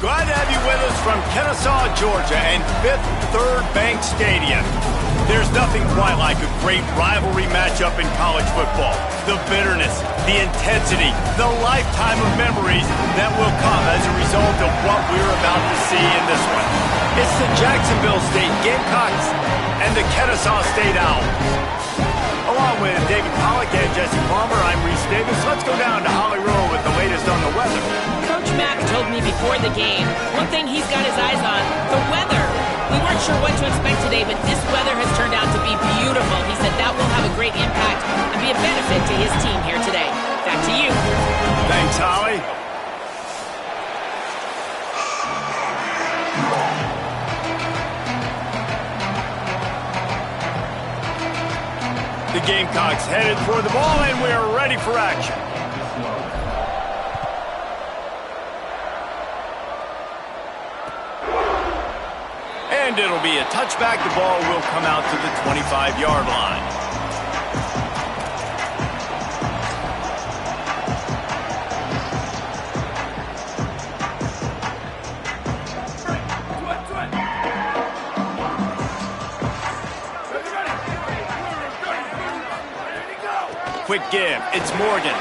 Glad to have you with us from Kennesaw, Georgia, and Fifth Third Bank Stadium. There's nothing quite like a great rivalry matchup in college football. The bitterness, the intensity, the lifetime of memories that will come as a result of what we're about to see in this one. It's the Jacksonville State Gamecocks and the Kennesaw State Owls. Along with David Pollack and Jesse Palmer, I'm Reese Davis. Let's go down to Holly Rowe with the latest on the weather. Coach Mack told me before the game, one thing he's got his eyes on, the weather. We weren't sure what to expect today, but this weather has turned out to be beautiful. He said that will have a great impact and be a benefit to his team here today. Back to you. Thanks, Holly. The Gamecocks headed for the ball, and we're ready for action. And it'll be a touchback. The ball will come out to the 25-yard line. Quick give. It's Morgan.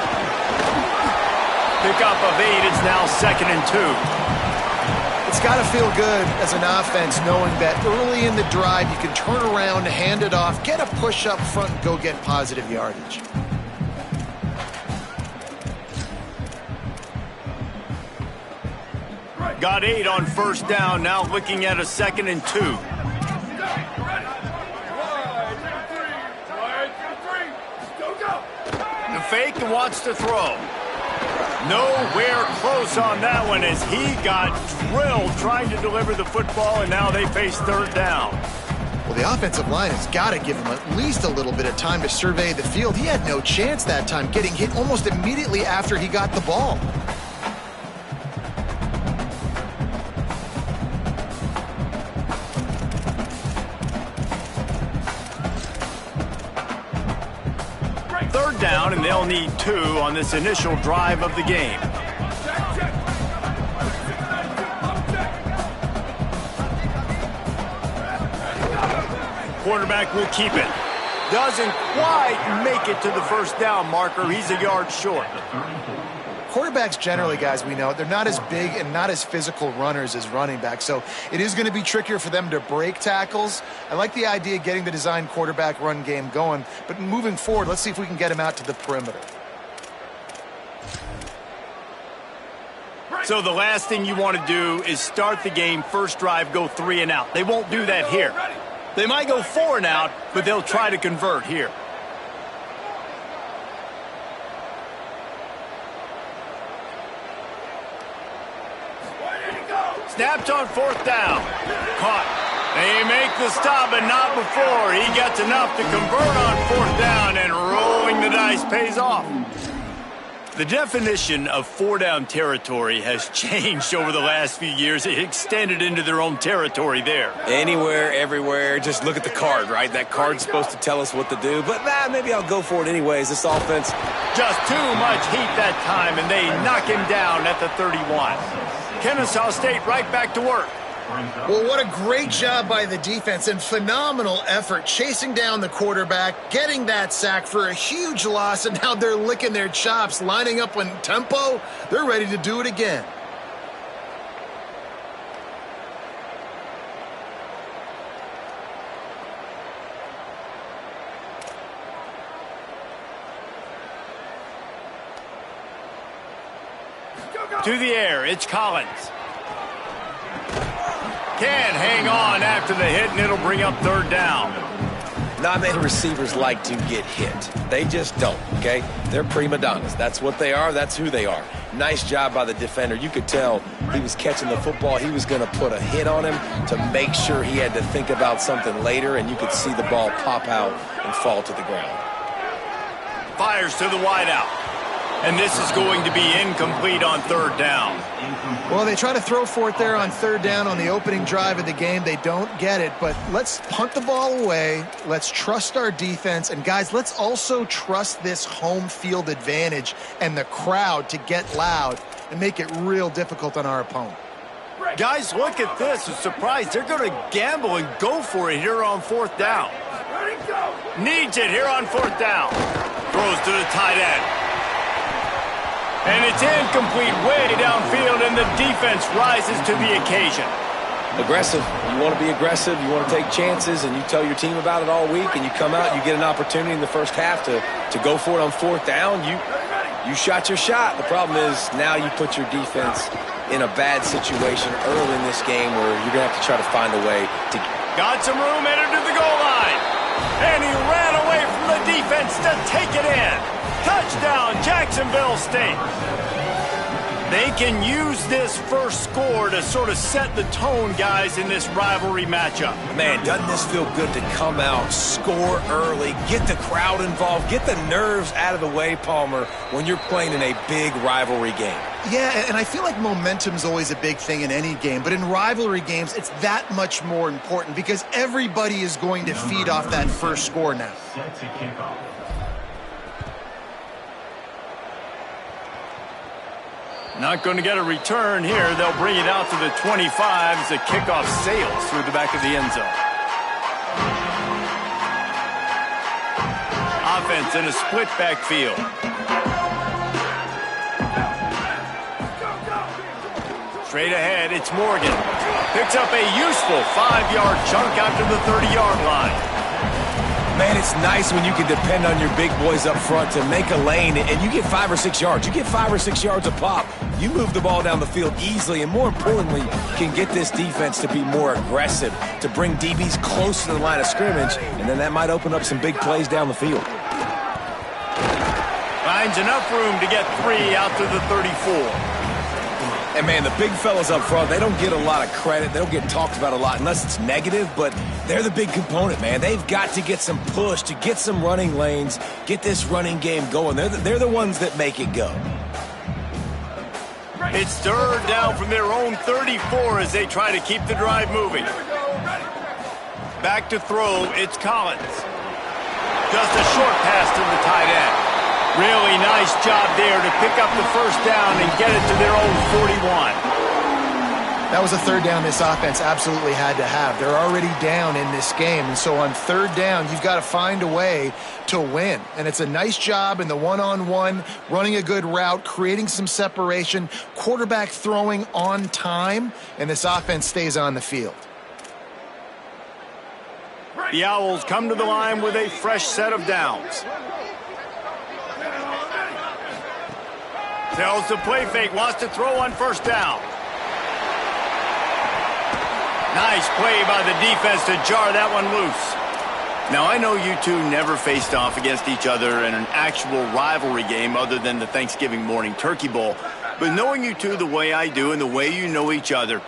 Pickup of 8. It's now 2nd and 2. It's got to feel good as an offense knowing that early in the drive you can turn around, hand it off, get a push up front, and go get positive yardage. Got 8 on first down. Now looking at a 2nd and 2. Fake and wants to throw. Nowhere close on that one as he got drilled trying to deliver the football, and now they face 3rd down. Well, the offensive line has got to give him at least a little bit of time to survey the field. He had no chance that time, getting hit almost immediately after he got the ball. Down, and they'll need 2 on this initial drive of the game. Quarterback will keep it. Doesn't quite make it to the first down marker. He's a yard short. Quarterbacks generally, guys, we know, they're not as big and not as physical runners as running backs, so it is going to be trickier for them to break tackles. I like the idea of getting the design quarterback run game going, but moving forward, let's see if we can get him out to the perimeter. So the last thing you want to do is start the game, first drive, go 3 and out. They won't do that here. They might go 4 and out, but they'll try to convert here. Snapped on 4th down. Caught. They make the stop, but not before. He gets enough to convert on 4th down, and rolling the dice pays off. The definition of 4-down territory has changed over the last few years. It extended into their own territory there. Anywhere, everywhere. Just look at the card, right? That card's supposed to tell us what to do, but maybe I'll go for it anyways. This offense. Just too much heat that time, and they knock him down at the 31. Kennesaw State right back to work. Well, what a great job by the defense and phenomenal effort chasing down the quarterback, getting that sack for a huge loss, and now they're licking their chops, lining up in tempo. They're ready to do it again. To the air, it's Collins. Can't hang on after the hit, and it'll bring up 3rd down. Not many receivers like to get hit. They just don't, okay? They're prima donnas. That's what they are. That's who they are. Nice job by the defender. You could tell he was catching the football. He was going to put a hit on him to make sure he had to think about something later, and you could see the ball pop out and fall to the ground. Fires to the wideout. And this is going to be incomplete on 3rd down. Well, they try to throw for it there on 3rd down on the opening drive of the game. They don't get it, but let's punt the ball away. Let's trust our defense. And, guys, let's also trust this home field advantage and the crowd to get loud and make it real difficult on our opponent. Guys, look at this. I'm surprised. They're going to gamble and go for it here on 4th down. Needs it here on 4th down. Throws to the tight end. And it's incomplete way downfield, and the defense rises to the occasion. Aggressive. You want to be aggressive. You want to take chances, and you tell your team about it all week, and you come out, you get an opportunity in the first half to go for it on 4th down. You shot your shot. The problem is now you put your defense in a bad situation early in this game where you're going to have to try to find a way to... Got some room, entered to the goal line. And he ran away from the defense to take it in. Touchdown, Jacksonville State. They can use this first score to sort of set the tone, guys, in this rivalry matchup. Man, doesn't this feel good to come out, score early, get the crowd involved, get the nerves out of the way, Palmer, when you're playing in a big rivalry game? Yeah, and I feel like momentum's always a big thing in any game, but in rivalry games, it's that much more important because everybody is going to feed off that first score now. Not going to get a return here. They'll bring it out to the 25 as the kickoff sails through the back of the end zone. Offense in a split backfield. Straight ahead, it's Morgan. Picks up a useful 5-yard chunk out to the 30-yard line. Man, it's nice when you can depend on your big boys up front to make a lane, and you get 5 or 6 yards. You get 5 or 6 yards a pop. You move the ball down the field easily, and more importantly, can get this defense to be more aggressive, to bring DBs close to the line of scrimmage, and then that might open up some big plays down the field. Finds enough room to get 3 out to the 34. And, man, the big fellas up front, they don't get a lot of credit. They don't get talked about a lot unless it's negative, but they're the big component, man. They've got to get some push, to get some running lanes, get this running game going. They're the ones that make it go. It's 3rd down from their own 34 as they try to keep the drive moving. Back to throw, it's Collins. Just a short pass to the tight end. Really nice job there to pick up the first down and get it to their own 41. That was a 3rd down this offense absolutely had to have. They're already down in this game, and so on 3rd down, you've got to find a way to win. And it's a nice job in the one-on-one, running a good route, creating some separation, quarterback throwing on time, and this offense stays on the field. The Owls come to the line with a fresh set of downs. Tells the play fake, wants to throw on 1st down. Nice play by the defense to jar that one loose. Now, I know you two never faced off against each other in an actual rivalry game other than the Thanksgiving morning Turkey Bowl. But knowing you two the way I do and the way you know each other,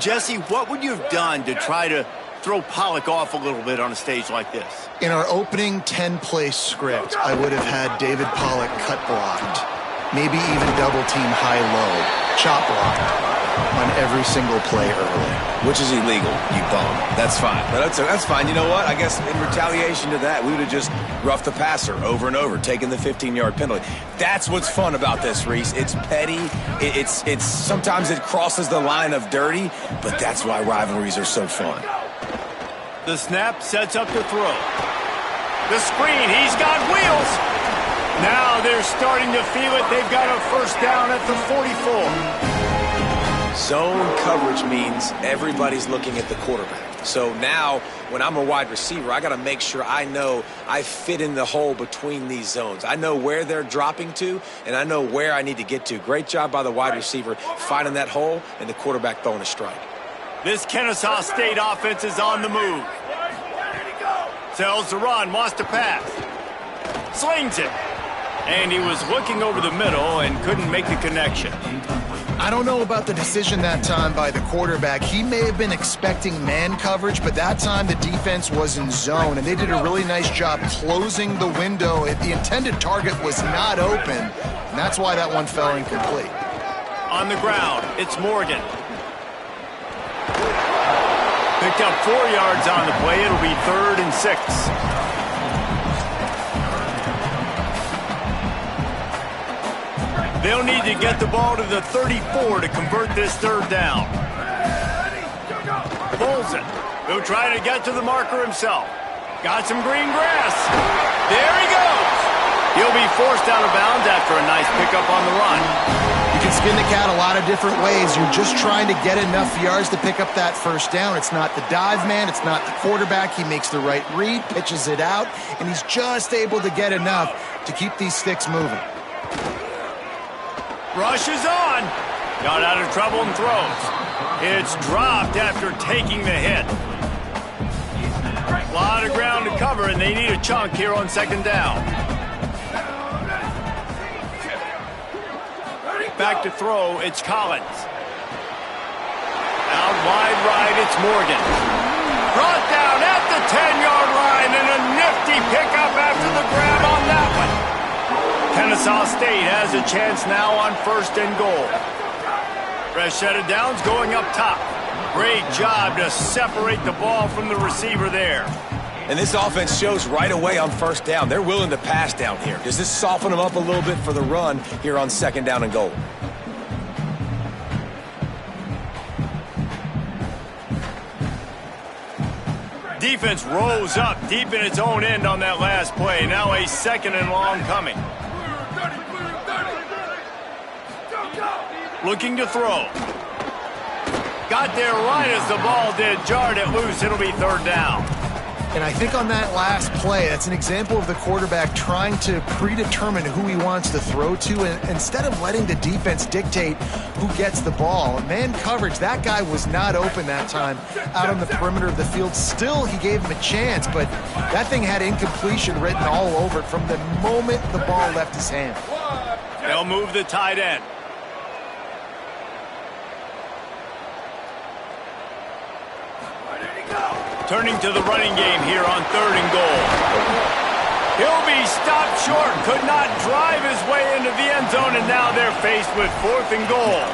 Jesse, what would you have done to try to throw Pollock off a little bit on a stage like this? In our opening 10-play script, I would have had David Pollock cut blocked. Maybe even double-team high-low, chop blocked on every single play early. Which is illegal, you bum. That's fine. But that's fine. You know what? I guess in retaliation to that, we would have just roughed the passer over and over, taking the 15-yard penalty. That's what's fun about this, Reese. It's petty. It's sometimes it crosses the line of dirty, but that's why rivalries are so fun. The snap sets up the throw. The screen, he's got wheels. Now they're starting to feel it. They've got a 1st down at the 44. Zone coverage means everybody's looking at the quarterback. So now when I'm a wide receiver, I got to make sure I know I fit in the hole between these zones. I know where they're dropping to, and I know where I need to get to. Great job by the wide receiver finding that hole, and the quarterback throwing a strike. This Kennesaw State offense is on the move. Tells the run, wants to pass. Slings it. And he was looking over the middle and couldn't make the connection. I don't know about the decision that time by the quarterback. He may have been expecting man coverage, but that time the defense was in zone, and they did a really nice job closing the window. The intended target was not open, and that's why that one fell incomplete. On the ground, it's Morgan. Picked up 4 yards on the play. It'll be 3rd and 6. They'll need to get the ball to the 34 to convert this 3rd down. Pulls it. He'll try to get to the marker himself. Got some green grass. There he goes. He'll be forced out of bounds after a nice pickup on the run. You can skin the cat a lot of different ways. You're just trying to get enough yards to pick up that first down. It's not the dive man. It's not the quarterback. He makes the right read, pitches it out, and he's just able to get enough to keep these sticks moving. Rush is on. Got out of trouble and throws. It's dropped after taking the hit. A lot of ground to cover, and they need a chunk here on second down. Back to throw, it's Collins. Out wide right, it's Morgan. Brought down at the 10-yard line, and a nifty pickup after the grab on that one. Kennesaw State has a chance now on first and goal. Fresh set of downs going up top. Great job to separate the ball from the receiver there. And this offense shows right away on first down. They're willing to pass down here. Does this soften them up a little bit for the run here on second down and goal? Defense rose up deep in its own end on that last play. Now a second and long coming. Looking to throw. Got there right as the ball did. Jarred it loose. It'll be third down. And I think on that last play, that's an example of the quarterback trying to predetermine who he wants to throw to, and instead of letting the defense dictate who gets the ball. Man coverage, that guy was not open that time out on the perimeter of the field. Still, he gave him a chance, but that thing had incompletion written all over it from the moment the ball left his hand. They'll move the tight end. Turning to the running game here on third and goal. He'll be stopped short. Could not drive his way into the end zone, and now they're faced with fourth and goal.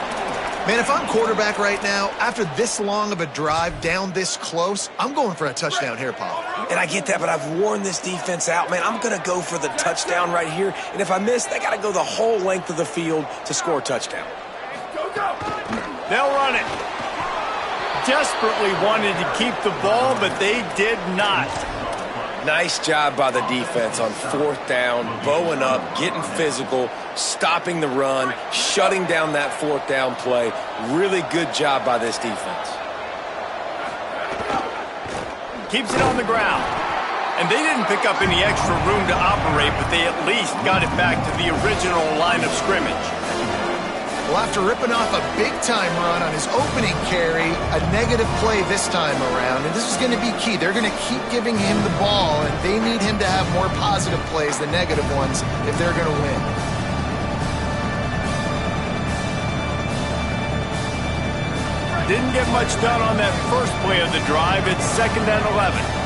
Man, if I'm quarterback right now, after this long of a drive down this close, I'm going for a touchdown here, Paul. And I get that, but I've worn this defense out, man. I'm going to go for the touchdown right here. And if I miss, they got to go the whole length of the field to score a touchdown. They'll run it. Desperately wanted to keep the ball, but they did not. Nice job by the defense on fourth down, bowing up, getting physical, stopping the run, shutting down that fourth down play. Really good job by this defense. Keeps it on the ground. And they didn't pick up any extra room to operate, but they at least got it back to the original line of scrimmage. Well, after ripping off a big-time run on his opening carry, a negative play this time around, and this is going to be key. They're going to keep giving him the ball, and they need him to have more positive plays than negative ones if they're going to win. Didn't get much done on that first play of the drive. It's second and 11.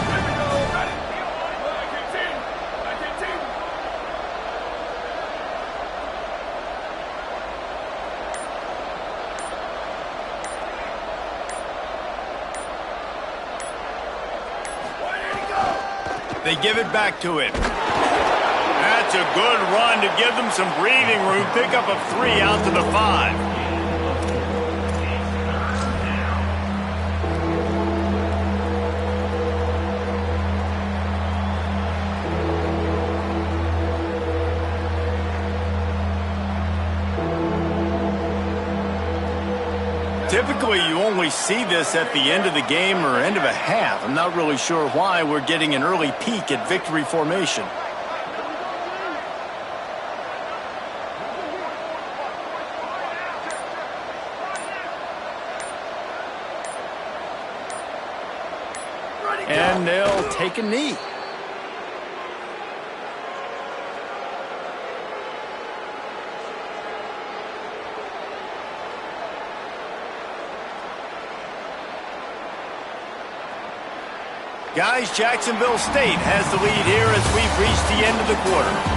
They give it back to him. That's a good run to give them some breathing room. Pick up a 3 out to the 5. Typically, you only see this at the end of the game or end of a half. I'm not really sure why we're getting an early peek at victory formation. And they'll take a knee. Guys, Jacksonville State has the lead here as we've reached the end of the quarter.